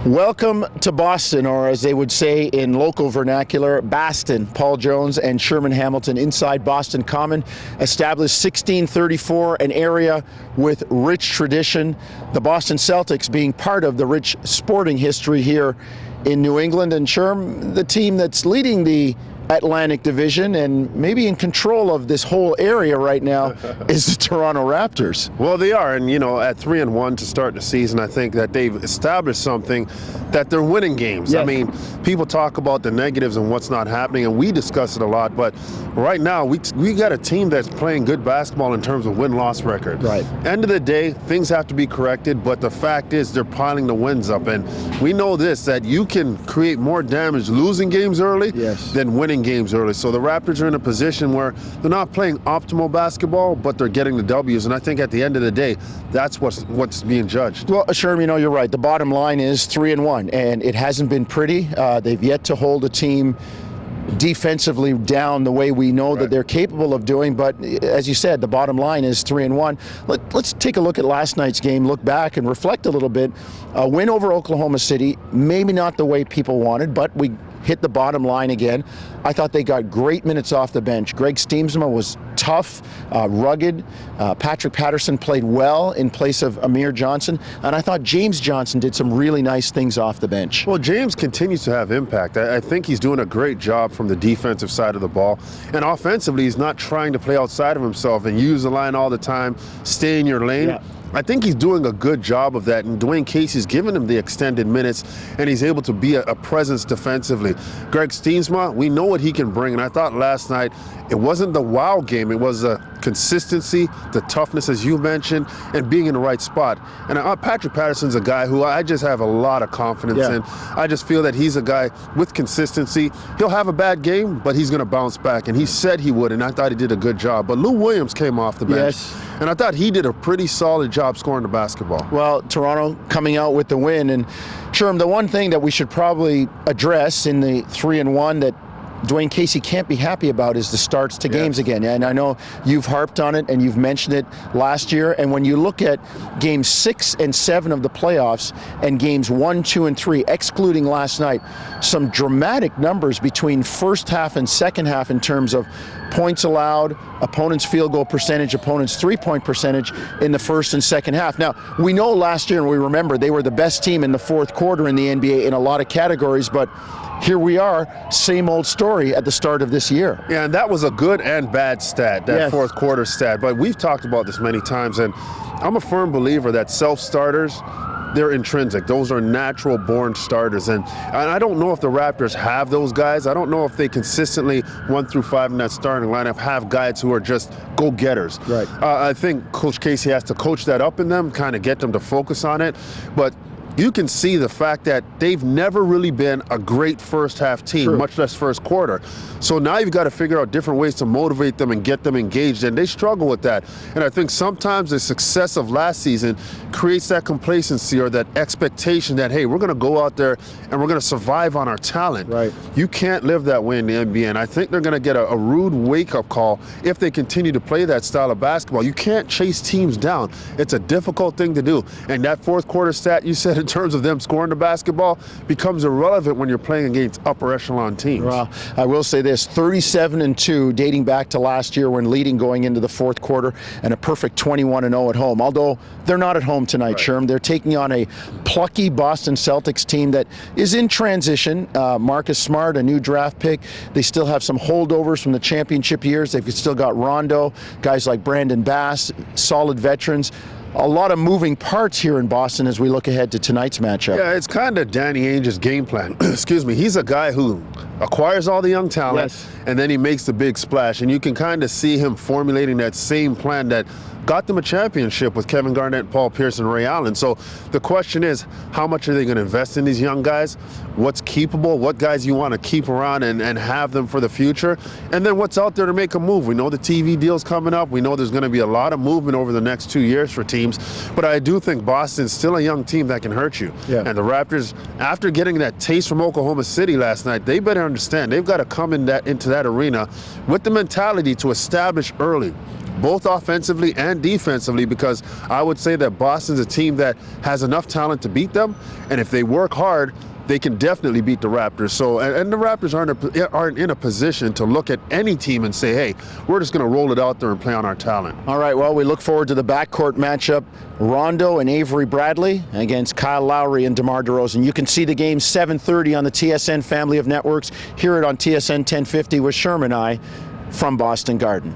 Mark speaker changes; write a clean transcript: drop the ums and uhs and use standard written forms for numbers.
Speaker 1: Welcome to Boston, or as they would say in local vernacular, Baston. Paul Jones and Sherman Hamilton inside Boston Common, established 1634, an area with rich tradition. The Boston Celtics being part of the rich sporting history here in New England. And Sherm, the team that's leading the Atlantic Division and maybe in control of this whole area right now is the Toronto Raptors.
Speaker 2: Well, they are, and at 3-1 to start the season, I think that they've established something that they're winning games.
Speaker 1: Yes.
Speaker 2: I mean, people talk about the negatives and what's not happening, and we discuss it a lot, but right now we got a team that's playing good basketball in terms of win-loss record.
Speaker 1: Right.
Speaker 2: End of the day, things have to be corrected, but the fact is they're piling the wins up, and we know this, that you can create more damage losing games early than winning games early. So the Raptors are in a position where they're not playing optimal basketball, but they're getting the W's. And I think at the end of the day, that's what's being judged.
Speaker 1: Well, Sherm, you're right. The bottom line is 3-1, and it hasn't been pretty. They've yet to hold a team defensively down the way we know that they're capable of doing. But as you said, the bottom line is 3-1. Let's take a look at last night's game, look back and reflect a little bit. A win over Oklahoma City, maybe not the way people wanted, but we hit the bottom line again. I thought they got great minutes off the bench. Greg Steemsma was tough, rugged. Patrick Patterson played well in place of Amir Johnson. And I thought James Johnson did some really nice things off the bench.
Speaker 2: Well, James continues to have impact. I think he's doing a great job from the defensive side of the ball. And offensively, he's not trying to play outside of himself and use the line all the time, stay in your lane. Yeah. I think he's doing a good job of that, and Dwayne Casey's given him the extended minutes, and he's able to be a presence defensively. Greg Steemsma, we know what he can bring, and I thought last night it wasn't the wow game. It was the consistency, the toughness, as you mentioned, and being in the right spot. And Patrick Patterson's a guy who I just have a lot of confidence in. I just feel that he's a guy with consistency. He'll have a bad game, but he's going to bounce back, and he said he would, and I thought he did a good job. But Lou Williams came off the bench, and I thought he did a pretty solid job scoring the basketball.
Speaker 1: Well, Toronto coming out with the win. And Sherm, the one thing that we should probably address in the 3-1 that Dwayne Casey can't be happy about is the starts to games again. And I know you've harped on it and you've mentioned it last year. And when you look at games 6 and 7 of the playoffs and games 1, 2, and 3, excluding last night, some dramatic numbers between first half and second half in terms of points allowed, opponents' field goal percentage, opponents' three-point percentage in the first and second half. Now, we know last year, and we remember, they were the best team in the fourth quarter in the NBA in a lot of categories, but here we are, same old story at the start of this year.
Speaker 2: Yeah, and that was a good and bad stat, that fourth quarter stat. But we've talked about this many times, and I'm a firm believer that self-starters, they're intrinsic. Those are natural born starters. And I don't know if the Raptors have those guys. I don't know if they consistently 1 through 5 in that starting lineup have guys who are just go-getters.
Speaker 1: Right.
Speaker 2: I think Coach Casey has to coach that up in them, kind of get them to focus on it. But you can see the fact that they've never really been a great first half team, much less first quarter. So now you've got to figure out different ways to motivate them and get them engaged, and they struggle with that. And I think sometimes the success of last season creates that complacency or that expectation that, hey, we're going to go out there and we're going to survive on our talent.
Speaker 1: Right.
Speaker 2: You can't live that way in the NBA, and I think they're going to get a rude wake-up call if they continue to play that style of basketball. You can't chase teams down. It's a difficult thing to do. And that fourth quarter stat you said in terms of them scoring the basketball becomes irrelevant when you're playing against upper echelon teams.
Speaker 1: Well, I will say this, 37-2 dating back to last year when leading going into the fourth quarter, and a perfect 21-0 at home. Although they're not at home tonight, Sherm. They're taking on a plucky Boston Celtics team that is in transition. Marcus Smart, a new draft pick. They still have some holdovers from the championship years. They've still got Rondo, guys like Brandon Bass, solid veterans. A lot of moving parts here in Boston as we look ahead to tonight's matchup.
Speaker 2: Yeah, it's kind of Danny Ainge's game plan. Excuse me. He's a guy who acquires all the young talent, and then he makes the big splash. And you can kind of see him formulating that same plan that got them a championship with Kevin Garnett, Paul Pierce, and Ray Allen. So the question is, how much are they going to invest in these young guys? What's keepable? What guys you want to keep around and have them for the future? And then what's out there to make a move? We know the TV deal's coming up. We know there's going to be a lot of movement over the next 2 years for teams. But I do think Boston's still a young team that can hurt you. And the Raptors, after getting that taste from Oklahoma City last night, they better understand they've got to come into that arena with the mentality to establish early both offensively and defensively, because I would say that Boston's a team that has enough talent to beat them, and if they work hard, they can definitely beat the Raptors. So, and the Raptors aren't in a position to look at any team and say, hey, we're just going to roll it out there and play on our talent.
Speaker 1: All right, well, we look forward to the backcourt matchup, Rondo and Avery Bradley against Kyle Lowry and DeMar DeRozan. You can see the game 7:30 on the TSN family of networks. Hear it on TSN 1050 with Sherman and I from Boston Garden.